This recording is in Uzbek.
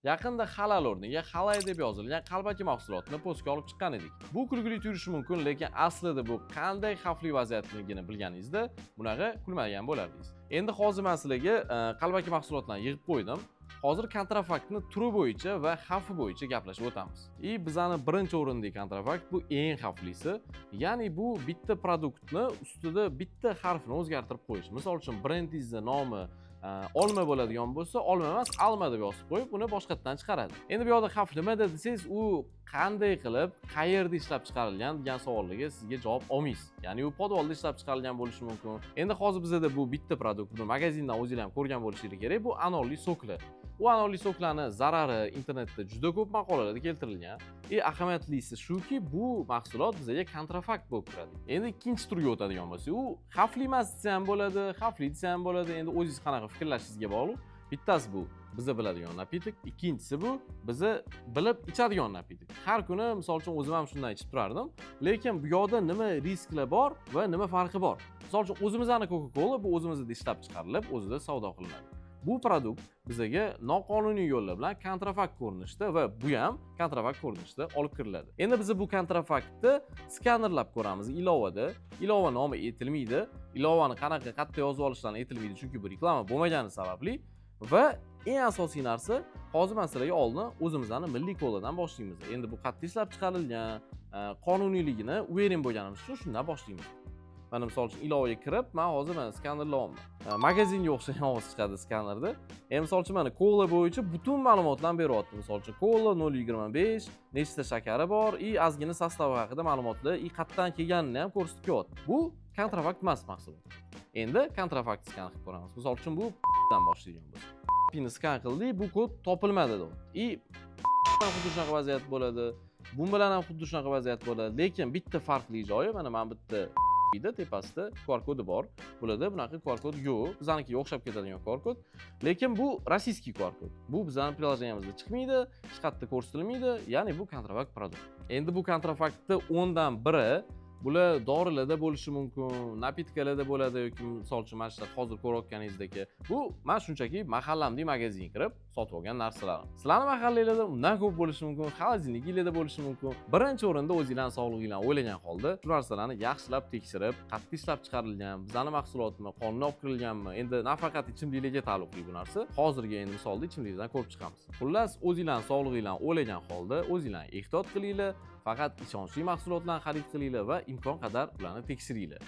Yaqinda halal o'rniga halay deb yozilgan qalbaki mahsulotni postga olib chiqqan edik. Bu kulgili tuyulishi mumkin, lekin aslida bu qanday xavfli vaziyatligini bilganingizda bunaqa kulmagan bo'lardingiz. Endi hozir men sizlarga qalbaki mahsulotlarni yig'ib qo'ydim. Hozir kontrafaktni turi bo'yicha va xavfi bo'yicha gaplashib o'tamiz. Bizani birinchi o'rindagi kontrafakt bu eng xavflisi. Ya'ni bu bitta produktni ustida bitta harfni o'zgartirib qo'yish. Misol uchun brendingizning nomi olma bo'ladigan bo'lsa, olma emas, alma deb yozib qo'yib, uni boshqatdan chiqaradi. Endi bu yoqda xavf nimada desangiz, u qanday qilib, qayerda ishlab chiqarilgan degan savollarga sizga javob olmaysiz. Ya'ni u podvalda ishlab chiqarilgan bo'lishi mumkin. Endi hozir bizda bu bitta produkt, buni magazindan o'zingizlar ham ko'rgan bo'lishingiz kerak. Bu anorli soklar. Bu anorli soklarni zarari internetda juda ko'p maqolalarda keltirilgan. Ahamiyatlisi shuki, bu mahsulot bizga kontrafakt bo'lib turadi. Endi ikkinchi turga o'tadigan bo'lsak, u xavfli emas desa ham bo'ladi, xavfli desa ham bo'ladi. Endi o'zingiz qanaqa fikrlashingizga bog'liq. Bittasi bu biza biladigan napitik, ikkinchisi bu biza bilib ichadigan napitik. Har kuni misol uchun o'zim ham shundan ichib turardim, lekin bu yoqda nima risklar bor va nima farqi bor? Misol uchun o'zimizning Coca-Cola bu o'zimizda ishlab chiqarilib, o'zida savdo qilinadi. Bu produkt bizaga noqonuniy yo'llar bilan kontrafakt ko'rinishda va bu ham kontrafakt ko'rinishda olib kiriladi. Endi biz bu kontrafaktni skanerlab ko'ramiz ilovada. Ilova nomi aytilmaydi. Ilovani qanaqa qayerda yozib olishlari aytilmaydi, chunki bu reklama bo'lmagani sababli va eng asosiy narsa, hozir men sizlarga oldin o'zimizning milliy koladan boshlaymiz. Endi bu qayerda ishlab chiqarilgan, qonuniyligini uveren bo'lganimiz uchun shundan boshlaymiz. Mana misol uchun ilovaga kirib, men hozir skanerlayapman. Magazinga o'xshagan ovoz chiqadi skanerda. Misol uchun mana kola bo'yicha butun ma'lumotlarni beryapti. Misol uchun kola 0.25, nechta shakari bor, ozgina sostavi haqida ma'lumotlar, qayerdan kelganini ham ko'rsatib qo'yadi. Bu kontrafakt emas mahsulot. Endi kontrafakt skan qilib ko'ramiz. Misol uchun bu dan boshlaydigan bo'lsa. Pini skan qildik, bu kod topilmadi deyapti. Xuddi shunaqa vaziyat bo'ladi. Bu bilan ham xuddi shunaqa vaziyat bo'ladi, lekin bitta farqli joyi, mana men bitta tepasida QR kodi bor. Bularda bunaqa QR kod yo'q. Bizanikiga o'xshab ketadigan QR kod. Lekin bu rossiyskiy QR kod. Bu bizning prilojeniyamizda chiqmaydi, hech qayerda ko'rsatilmaydi. Ya'ni bu kontrafakt produkt. Endi bu kontrafaktni 10 dan biri bular dorilarda bo'lishi mumkin, napitkalarda bo'ladi yoki misol uchun mana shu hozir ko'rayotganingizdagi. Bu men shunchaki mahallamdagi magazinga kirib sotib olgan narsalarim. Sizlarning mahallangizda undan ko'p bo'lishi mumkin, xolodilnikingizda bo'lishi mumkin. Birinchi o'rinda o'zingizlarning sog'lig'inglarni o'ylagan holda shu narsalarni yaxshilab tekshirib, qayerda ishlab chiqarilgan, bizning mahsulotmi, qonuniy olib kirilganmi? Endi nafaqat ichimliklarga taalluqli bu narsa. Hozirgi endi misolda ichimliklardan ko'rib chiqamiz. Xullas, o'zingizlarning sog'lig'inglarni o'ylagan holda o'zingizlar ehtiyot qilinglar. Faqat ishonchli mahsulotlarni xarid qilinglar va imkon qadar ularni tekshiringlar.